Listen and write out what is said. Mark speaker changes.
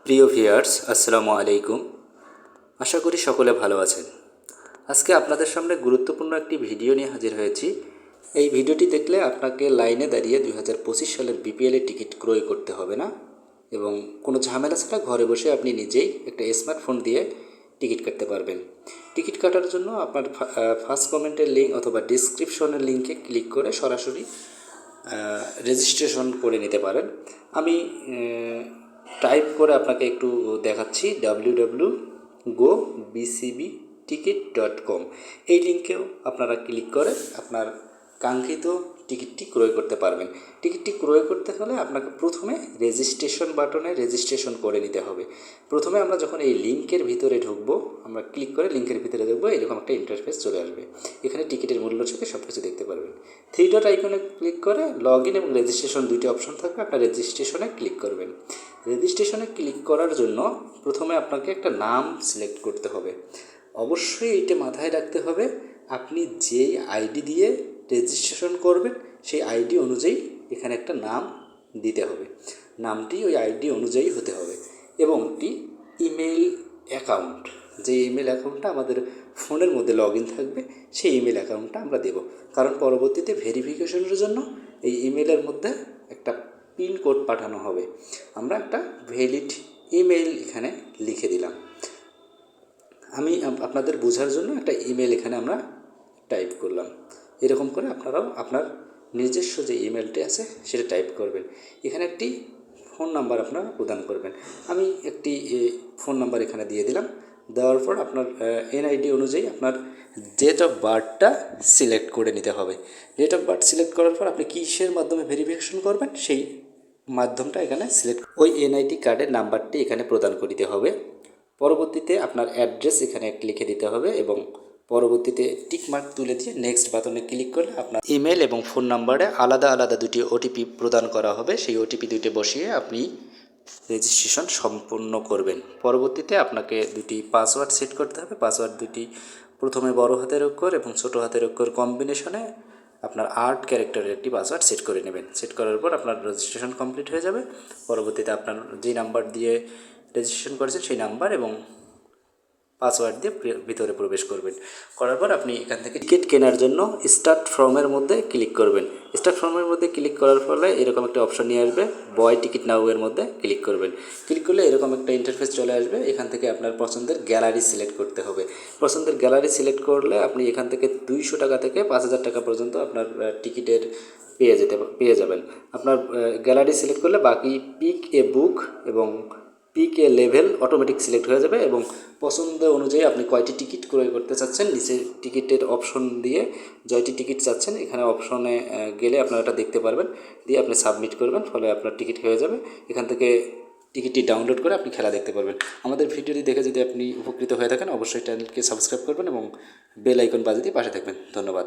Speaker 1: প্রিয় ভিউয়ার্স, আসসালামু আলাইকুম। আশা করি সকলে ভালো আছেন। আজকে আপনাদের সামনে গুরুত্বপূর্ণ একটি ভিডিও নিয়ে হাজির হয়েছি। এই ভিডিওটি দেখলে আপনাকে লাইনে দাঁড়িয়ে 2025 সালের বিপিএলের টিকিট ক্রয় করতে হবে না এবং কোনো ঝামেলা ছাড়া ঘরে বসে আপনি নিজেই একটা স্মার্টফোন দিয়ে টিকিট কাটতে পারবেন। টিকিট কাটার জন্য আপনার ফার্স্ট কমেন্টের লিঙ্ক অথবা ডিসক্রিপশনের লিঙ্কে ক্লিক করে সরাসরি রেজিস্ট্রেশন করে নিতে পারেন। আমি টাইপ করে আপনাকে একটু দেখাচ্ছি, www.go.bcbticket.com। এই লিঙ্কেও আপনারা ক্লিক করে আপনার কাঙ্ক্ষিত টিকিটটি ক্রয় করতে পারবেন। টিকিটটি ক্রয় করতে হলে আপনাকে প্রথমে রেজিস্ট্রেশন বাটনে রেজিস্ট্রেশন করে নিতে হবে। প্রথমে আমরা যখন এই লিঙ্কের ভিতরে ঢুকবো, আমরা ক্লিক করে লিঙ্কের ভিতরে ঢুকবো, এরকম একটা ইন্টারফেস চলে আসবে। এখানে টিকিটের মূল্য থেকে সব কিছু দেখতে পারবেন। 3 ডট আইকনে ক্লিক করে লগ ইন এবং রেজিস্ট্রেশন দুইটি অপশন থাকবে, আপনার রেজিস্ট্রেশনে ক্লিক করবেন। রেজিস্ট্রেশনে ক্লিক করার জন্য প্রথমে আপনাকে একটা নাম সিলেক্ট করতে হবে। অবশ্যই এটা মাথায় রাখতে হবে, আপনি যেই আইডি দিয়ে রেজিস্ট্রেশন করবেন সেই আইডি অনুযায়ী এখানে একটা নাম দিতে হবে। নামটি ওই আইডি অনুযায়ী হতে হবে এবং একটি ইমেল অ্যাকাউন্ট, যে ইমেল অ্যাকাউন্টটা আমাদের ফোনের মধ্যে লগ ইন থাকবে সেই ইমেল অ্যাকাউন্টটা আমরা দেব। কারণ পরবর্তীতে ভেরিফিকেশনের জন্য এই ইমেলের মধ্যে একটা পিন কোড পাঠানো হবে। আমরা একটা ভ্যালিড ইমেল এখানে লিখে দিলাম। আমি আপনাদের বোঝার জন্য একটা ইমেল এখানে আমরা টাইপ করলাম। এরকম করে আপনারাও আপনার নিজস্ব যে ইমেলটি আছে সেটা টাইপ করবেন। এখানে একটি ফোন নাম্বার আপনারা প্রদান করবেন। আমি একটি ফোন নাম্বার এখানে দিয়ে দিলাম। দেওয়ার পর আপনার এনআইডি অনুযায়ী আপনার ডেট অফ বার্থটা সিলেক্ট করে নিতে হবে। ডেট অফ বার্থ সিলেক্ট করার পর আপনি কিসের মাধ্যমে ভেরিফিকেশন করবেন সেই মাধ্যমটা এখানে সিলেক্ট, ওই এনআইডি কার্ডের নাম্বারটি এখানে প্রদান করিতে হবে। পরবর্তীতে আপনার অ্যাড্রেস এখানে লিখে দিতে হবে এবং পরবর্তীতে টিকমার্ক তুলে দিয়ে নেক্সট বাটনে ক্লিক করলে আপনার ইমেল এবং ফোন নাম্বারে আলাদা আলাদা দুটি ওটিপি প্রদান করা হবে। সেই ওটিপি দুটি বসিয়ে আপনি রেজিস্ট্রেশন সম্পূর্ণ করবেন। পরবর্তীতে আপনাকে দুটি পাসওয়ার্ড সেট করতে হবে। পাসওয়ার্ড দুটি প্রথমে বড় হাতের অক্ষর এবং ছোটো হাতের অক্ষর কম্বিনেশনে আপনার 8 ক্যারেক্টারের একটি পাসওয়ার্ড সেট করে নেবেন। সেট করার পর আপনার রেজিস্ট্রেশন কমপ্লিট হয়ে যাবে। পরবর্তীতে আপনার যেই নাম্বার দিয়ে রেজিস্ট্রেশন করেছেন সেই নাম্বার এবং পাসওয়ার্ড দিয়ে ভিতরে প্রবেশ করবেন। করার পর আপনি এখান থেকে টিকিট কেনার জন্য স্টার্ট ফর্মের মধ্যে ক্লিক করবেন। স্টার্ট ফর্মের মধ্যে ক্লিক করার ফলে এরকম একটা অপশন নিয়ে আসবে, বয় টিকিট নাও এর মধ্যে ক্লিক করবেন। ক্লিক করলে এরকম একটা ইন্টারফেস চলে আসবে। এখান থেকে আপনার পছন্দের গ্যালারি সিলেক্ট করতে হবে। পছন্দের গ্যালারি সিলেক্ট করলে আপনি এখান থেকে 200 টাকা থেকে 5000 টাকা পর্যন্ত আপনার টিকিটের পেয়ে যাবেন। আপনার গ্যালারি সিলেক্ট করলে বাকি পিক এ বুক এবং pick a level automatic select হয়ে যাবে এবং পছন্দ অনুযায়ী আপনি কয়টি টিকিট ক্রয় করতে চাচ্ছেন নিচে টিকিটের অপশন দিয়ে জয়টি টিকিট চাচ্ছেন এখানে অপশনে গেলে আপনারা এটা দেখতে পারবেন, দিয়ে আপনি সাবমিট করবেন, ফলে আপনার টিকিট হয়ে যাবে। এখান থেকে টিকিটটি ডাউনলোড করে আপনি খেলা দেখতে পারবেন। আমাদের ভিডিওটি দেখে যদি আপনি উপকৃত হয়ে থাকেন অবশ্যই চ্যানেলকে সাবস্ক্রাইব করবেন এবং বেল আইকন বাজিয়ে দিয়ে পাশে থাকবেন। ধন্যবাদ।